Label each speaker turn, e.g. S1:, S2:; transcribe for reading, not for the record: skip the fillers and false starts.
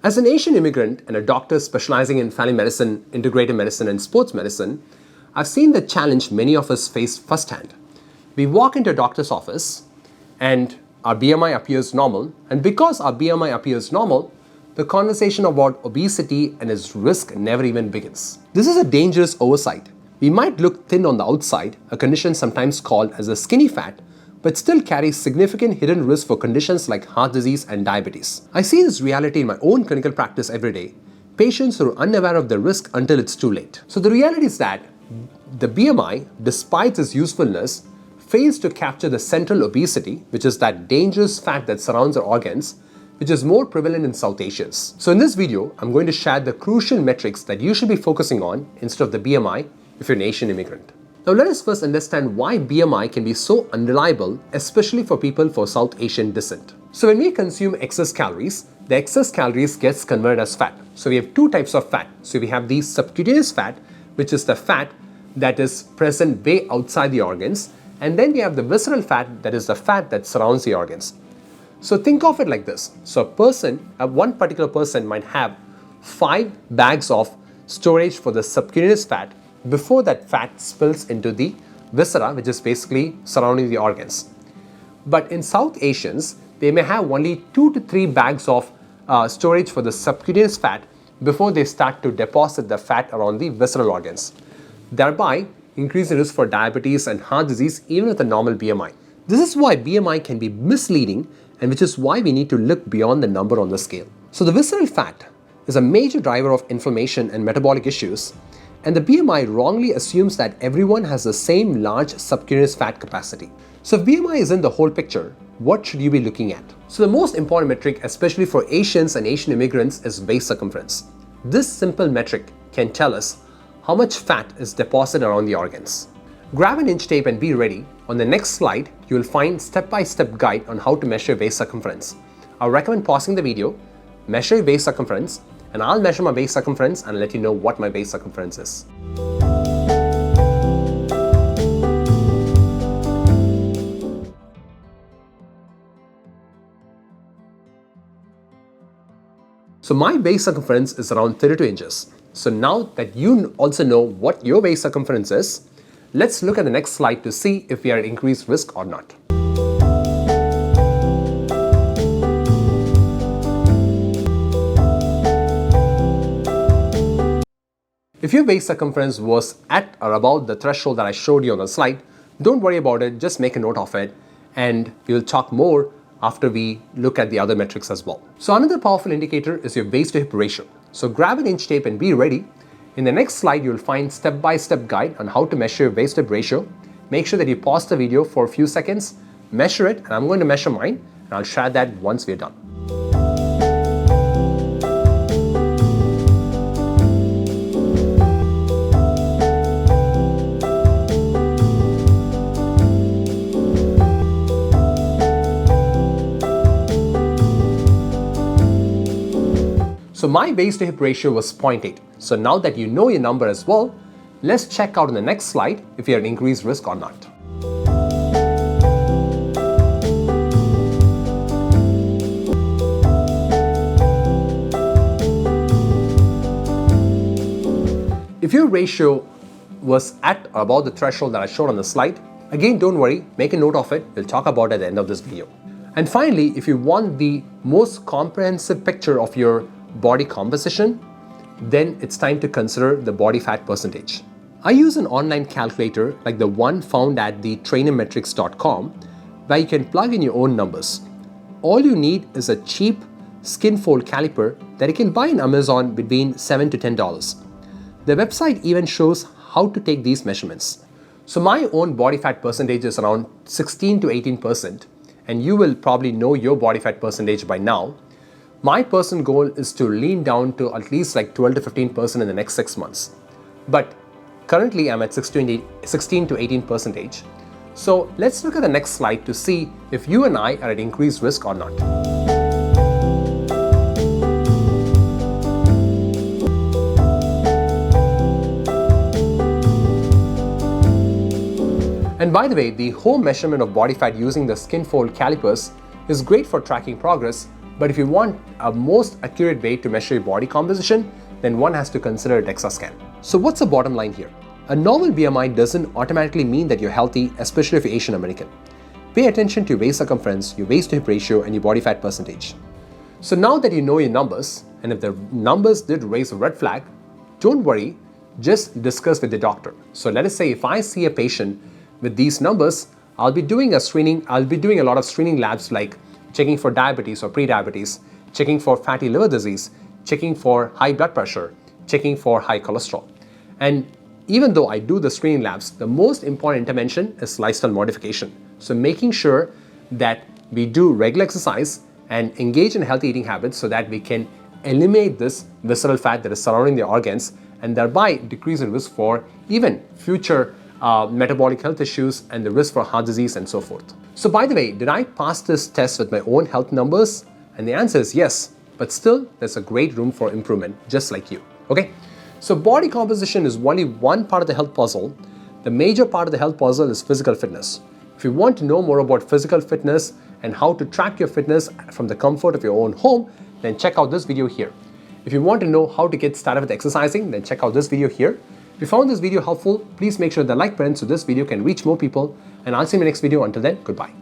S1: As an Asian immigrant and a doctor specializing in family medicine, integrative medicine, and sports medicine, I've seen the challenge many of us face firsthand. We walk into a doctor's office and our BMI appears normal, and because our BMI appears normal, the conversation about obesity and its risk never even begins. This is a dangerous oversight. We might look thin on the outside, a condition sometimes called as a skinny fat, but still carries significant hidden risk for conditions like heart disease and diabetes. I see this reality in my own clinical practice every day. Patients who are unaware of the risk until it's too late. So the reality is that the BMI, despite its usefulness, fails to capture the central obesity, which is that dangerous fat that surrounds our organs, which is more prevalent in South Asians. So in this video, I'm going to share the crucial metrics that you should be focusing on instead of the BMI if you're an Asian immigrant. Now let us first understand why BMI can be so unreliable, especially for people for South Asian descent. So when we consume excess calories, the excess calories gets converted as fat. So we have two types of fat. So we have the subcutaneous fat, which is the fat that is present way outside the organs, and then we have the visceral fat, that is the fat that surrounds the organs. So think of it like this. So one particular person might have 5 bags of storage for the subcutaneous fat before that fat spills into the viscera, which is basically surrounding the organs. But in South Asians, they may have only 2 to 3 bags of storage for the subcutaneous fat before they start to deposit the fat around the visceral organs, thereby increasing risk for diabetes and heart disease even with a normal BMI. This is why BMI can be misleading, and which is why we need to look beyond the number on the scale. So the visceral fat is a major driver of inflammation and metabolic issues, and the BMI wrongly assumes that everyone has the same large subcutaneous fat capacity. So if BMI isn't the whole picture, what should you be looking at? So the most important metric, especially for Asians and Asian immigrants, is waist circumference. This simple metric can tell us how much fat is deposited around the organs. Grab an inch tape and be ready. On the next slide, you will find step-by-step guide on how to measure waist circumference. I recommend pausing the video, measure your waist circumference, and I'll measure my waist circumference and let you know what my waist circumference is. So my waist circumference is around 32 inches. So now that you also know what your waist circumference is, let's look at the next slide to see if we are at increased risk or not. If your waist circumference was at or about the threshold that I showed you on the slide, don't worry about it, just make a note of it, and we'll talk more after we look at the other metrics as well. So another powerful indicator is your waist to hip ratio. So grab an inch tape and be ready. In the next slide, you'll find step-by-step guide on how to measure your waist to hip ratio. Make sure that you pause the video for a few seconds, measure it, and I'm going to measure mine, and I'll share that once we're done. So my waist to hip ratio was 0.8. So now that you know your number as well, let's check out in the next slide if you're at increased risk or not. If your ratio was at or about the threshold that I showed on the slide, again, don't worry, make a note of it. We'll talk about it at the end of this video. And finally, if you want the most comprehensive picture of your body composition, then it's time to consider the body fat percentage. I use an online calculator like the one found at the trainermetrics.com, where you can plug in your own numbers. All you need is a cheap skin fold caliper that you can buy on Amazon between $7 to $10. The website even shows how to take these measurements. So my own body fat percentage is around 16 to 18%, and you will probably know your body fat percentage by now. My personal goal is to lean down to at least like 12 to 15% in the next 6 months. But currently I'm at 16 to 18%. So let's look at the next slide to see if you and I are at increased risk or not. And by the way, the home measurement of body fat using the skin fold calipers is great for tracking progress, But if you want a most accurate way to measure your body composition, then one has to consider a DEXA scan. So what's the bottom line here? A normal BMI doesn't automatically mean that you're healthy, especially if you're Asian American. Pay attention to your waist circumference, your waist to hip ratio, and your body fat percentage. So now that you know your numbers, and if the numbers did raise a red flag, don't worry, just discuss with the doctor. So let us say if I see a patient with these numbers, I'll be doing a lot of screening labs like checking for diabetes or pre-diabetes, checking for fatty liver disease, checking for high blood pressure, checking for high cholesterol. And even though I do the screening labs, the most important intervention is lifestyle modification. So making sure that we do regular exercise and engage in healthy eating habits so that we can eliminate this visceral fat that is surrounding the organs and thereby decrease the risk for even future metabolic health issues and the risk for heart disease and so forth. So by the way, did I pass this test with my own health numbers? And the answer is yes, but still there's a great room for improvement, just like you, okay? So body composition is only one part of the health puzzle. The major part of the health puzzle is physical fitness. If you want to know more about physical fitness and how to track your fitness from the comfort of your own home, then check out this video here. If you want to know how to get started with exercising, then check out this video here. If you found this video helpful, please make sure the like button so this video can reach more people. And I'll see you in my next video. Until then, goodbye.